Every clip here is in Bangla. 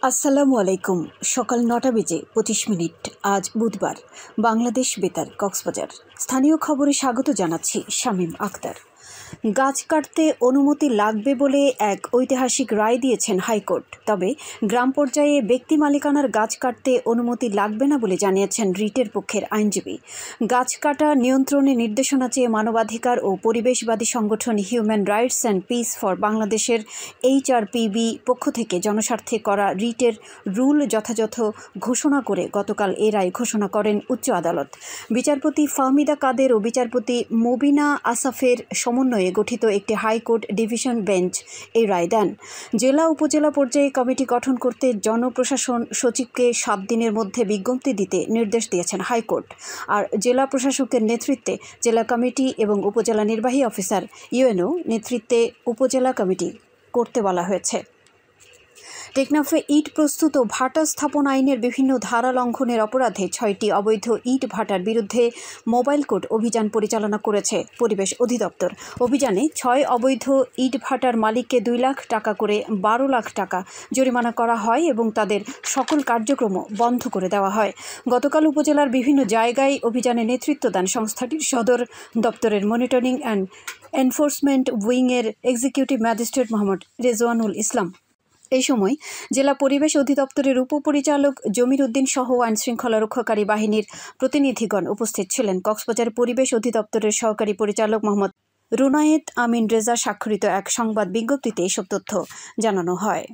আসসালামু আলাইকুম। সকাল ৯টা বেজে ২৫ মিনিট। আজ বুধবার। বাংলাদেশ বেতার, কক্সবাজার। স্থানীয় খবরে স্বাগত জানাচ্ছি শামীম আক্তার। গাছ কাটতে অনুমতি লাগবে বলে এক ঐতিহাসিক রায় দিয়েছেন হাইকোর্ট। তবে গ্রাম পর্যায়ে ব্যক্তি মালিকানার গাছ কাটতে অনুমতি লাগবে না বলে জানিয়েছেন রিটের পক্ষের আইনজীবী। গাছ কাটা নিয়ন্ত্রণে নির্দেশনা চেয়ে মানবাধিকার ও পরিবেশবাদী সংগঠন human rights and piece for বাংলাদেশের HRPB পক্ষ থেকে জনস্বার্থে করা রিটের রুল যথাযথ ঘোষণা করে গতকাল এ রায় ঘোষণা করেন উচ্চ আদালত। বিচারপতি ফাহমিদা কাদের ও বিচারপতি মুবিনা আসাফের সমন্বয়ে গঠিত একটি হাইকোর্ট ডিভিশন বেঞ্চ এই রায় দেন। জেলা উপজেলা পর্যায়ে কমিটি গঠন করতে জনপ্রশাসন সচিবকে 7 দিনের মধ্যে বিজ্ঞপ্তি দিতে নির্দেশ দিয়েছেন হাইকোর্ট। আর জেলা প্রশাসকের নেতৃত্বে জেলা কমিটি এবং উপজেলা নির্বাহী অফিসার UNO নেতৃত্বে উপজেলা কমিটি করতে বলা হয়েছে। টেকনাফে ইট প্রস্তুত ও ভাটা স্থাপন আইনের বিভিন্ন ধারা লঙ্ঘনের অপরাধে 6টি অবৈধ ইট ভাটার বিরুদ্ধে মোবাইল কোর্ট অভিযান পরিচালনা করেছে পরিবেশ অধিদপ্তর। অভিযানে 6 অবৈধ ইট ভাটার মালিককে 2 লাখ টাকা করে 12 লাখ টাকা জরিমানা করা হয় এবং তাদের সকল কার্যক্রম বন্ধ করে দেওয়া হয়। গতকাল উপজেলার বিভিন্ন জায়গায় অভিযানে নেতৃত্ব দেন সংস্থাটির সদর দপ্তরের মনিটরিং অ্যান্ড এনফোর্সমেন্ট উইংয়ের এক্সিকিউটিভ ম্যাজিস্ট্রেট মোহাম্মদ রেজওয়ানুল ইসলাম। এই সময় জেলা পরিবেশ অধিদপ্তরের উপপরিচালক জমির উদ্দিন সহ আইনশৃঙ্খলা রক্ষাকারী বাহিনীর প্রতিনিধিগণ উপস্থিত ছিলেন। কক্সবাজার পরিবেশ অধিদপ্তরের সহকারী পরিচালক মোহাম্মদ রুনায়েত আমিন রেজা স্বাক্ষরিত এক সংবাদ বিজ্ঞপ্তিতে এসব তথ্য জানানো হয়।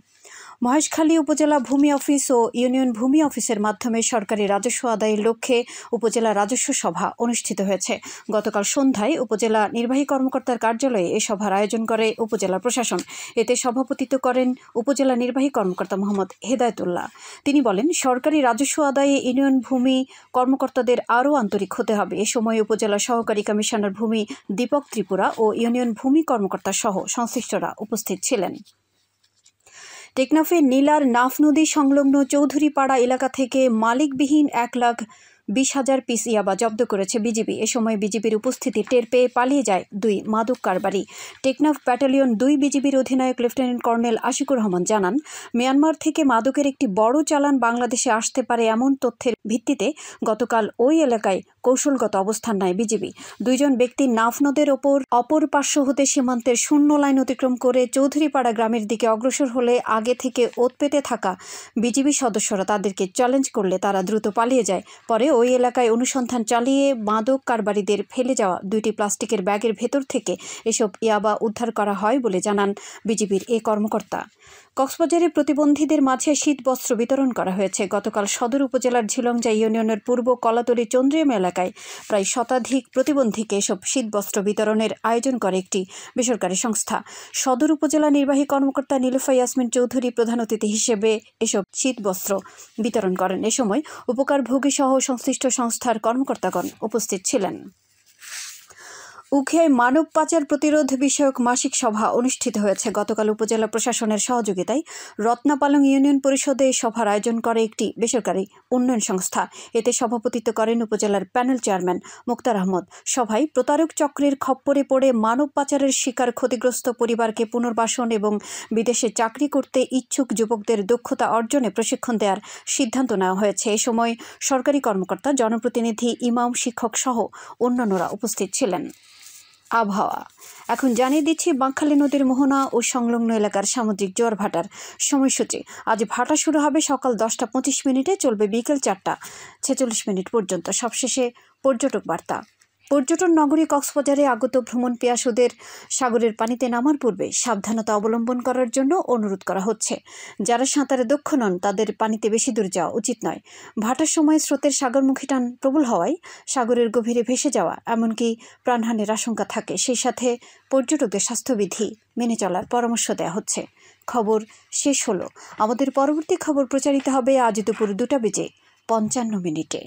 মহেশখালী উপজেলা ভূমি অফিস ও ইউনিয়ন ভূমি অফিসের মাধ্যমে সরকারি রাজস্ব আদায়ের লক্ষ্যে উপজেলা রাজস্ব সভা অনুষ্ঠিত হয়েছে। গতকাল সন্ধ্যায় উপজেলা নির্বাহী কর্মকর্তার কার্যালয়ে এ সভার আয়োজন করে উপজেলা প্রশাসন। এতে সভাপতিত্ব করেন উপজেলা নির্বাহী কর্মকর্তা মোহাম্মদ হেদায়েতুল্লাহ। তিনি বলেন, সরকারি রাজস্ব আদায়ে ইউনিয়ন ভূমি কর্মকর্তাদের আরও আন্তরিক হতে হবে। এ সময় উপজেলা সহকারী কমিশনার ভূমি দীপক ত্রিপুরা ও ইউনিয়ন ভূমি কর্মকর্তা সহ সংশ্লিষ্টরা উপস্থিত ছিলেন। টেকনাফে নীলার নাফ নদী সংলগ্ন চৌধুরীপাড়া এলাকা থেকে মালিকবিহীন 1,20,000 পিস ইয়াবা জব্দ করেছে বিজিবি। এ সময় বিজিবির উপস্থিতি টের পেয়ে পালিয়ে যায় 2 মাদক কারবারি। টেকনাফ ব্যাটালিয়ন 2 বিজিবির অধিনায়ক লেফটেন্যান্ট কর্নেল আশিকুর রহমান জানান, মিয়ানমার থেকে মাদকের একটি বড় চালান বাংলাদেশে আসতে পারে এমন তথ্যের ভিত্তিতে গতকাল ওই এলাকায় কৌশলগত অবস্থান নেয় বিজিবি। 2 জন ব্যক্তি নাফ নদের অপর পার্শ্ব হতে সীমান্তের শূন্য লাইন অতিক্রম করে চৌধুরীপাড়া গ্রামের দিকে অগ্রসর হলে আগে থেকে ওত পেতে থাকা বিজিবি সদস্যরা তাদেরকে চ্যালেঞ্জ করলে তারা দ্রুত পালিয়ে যায়। পরে ওই এলাকায় অনুসন্ধান চালিয়ে মাদক কারবারিদের ফেলে যাওয়া 2টি প্লাস্টিকের ব্যাগের ভেতর থেকে এসব ইয়াবা উদ্ধার করা হয় বলে জানান বিজিবির এ কর্মকর্তা। কক্সবাজারে প্রতিবন্ধীদের মাঝে শীত বস্ত্র বিতরণ করা হয়েছে। গতকাল সদর উপজেলার ঝিলংজা ইউনিয়নের পূর্ব কলাতলী চন্দ্রিয়াম এলাকায় প্রায় শতাধিক প্রতিবন্ধীকে এসব শীত বস্ত্র বিতরণের আয়োজন করে একটি বেসরকারি সংস্থা। সদর উপজেলা নির্বাহী কর্মকর্তা নীলুফা ইয়াসমিন চৌধুরী প্রধান অতিথি হিসেবে এসব শীত বস্ত্র বিতরণ করেন। এ সময় উপকারভোগী সহ সংশ্লিষ্ট সংস্থার কর্মকর্তাগণ উপস্থিত ছিলেন। উখিয়ায় মানব পাচার প্রতিরোধ বিষয়ক মাসিক সভা অনুষ্ঠিত হয়েছে। গতকাল উপজেলা প্রশাসনের সহযোগিতায় রত্নাপালং ইউনিয়ন পরিষদে এই সভার আয়োজন করে একটি বেসরকারি উন্নয়ন সংস্থা। এতে সভাপতিত্ব করেন উপজেলার প্যানেল চেয়ারম্যান মুক্তার আহমদ। সভায় প্রতারক চক্রের খপ্পরে পড়ে মানব পাচারের শিকার ক্ষতিগ্রস্ত পরিবারকে পুনর্বাসন এবং বিদেশে চাকরি করতে ইচ্ছুক যুবকদের দক্ষতা অর্জনে প্রশিক্ষণ দেওয়ার সিদ্ধান্ত নেওয়া হয়েছে। এ সময় সরকারি কর্মকর্তা, জনপ্রতিনিধি, ইমাম, শিক্ষক সহ অন্যান্যরা উপস্থিত ছিলেন। আবহাওয়া এখন জানিয়ে দিচ্ছি বাঁকখালী নদীর মোহনা ও সংলগ্ন এলাকার সামুদ্রিক জোয়ার ভাটার সময়সূচি। আজ ভাটা শুরু হবে সকাল 10টা 25 মিনিটে, চলবে বিকেল 4টা 46 মিনিট পর্যন্ত। সবশেষে পর্যটক বার্তা। পর্যটন নগরী কক্সবাজারে আগত ভ্রমণ পিয়াসুদের সাগরের পানিতে নামার পূর্বে সাবধানতা অবলম্বন করার জন্য অনুরোধ করা হচ্ছে। যারা সাঁতারে দক্ষ নন তাদের পানিতে বেশি দূর যাওয়া উচিত নয়। ভাটার সময় স্রোতের সাগরমুখী টান প্রবল হওয়ায় সাগরের গভীরে ভেসে যাওয়া এমনকি প্রাণহানির আশঙ্কা থাকে। সেই সাথে পর্যটকদের স্বাস্থ্যবিধি মেনে চলার পরামর্শ দেওয়া হচ্ছে। খবর শেষ হলো। আমাদের পরবর্তী খবর প্রচারিত হবে আজ দুপুর 2টা বেজে 55 মিনিটে।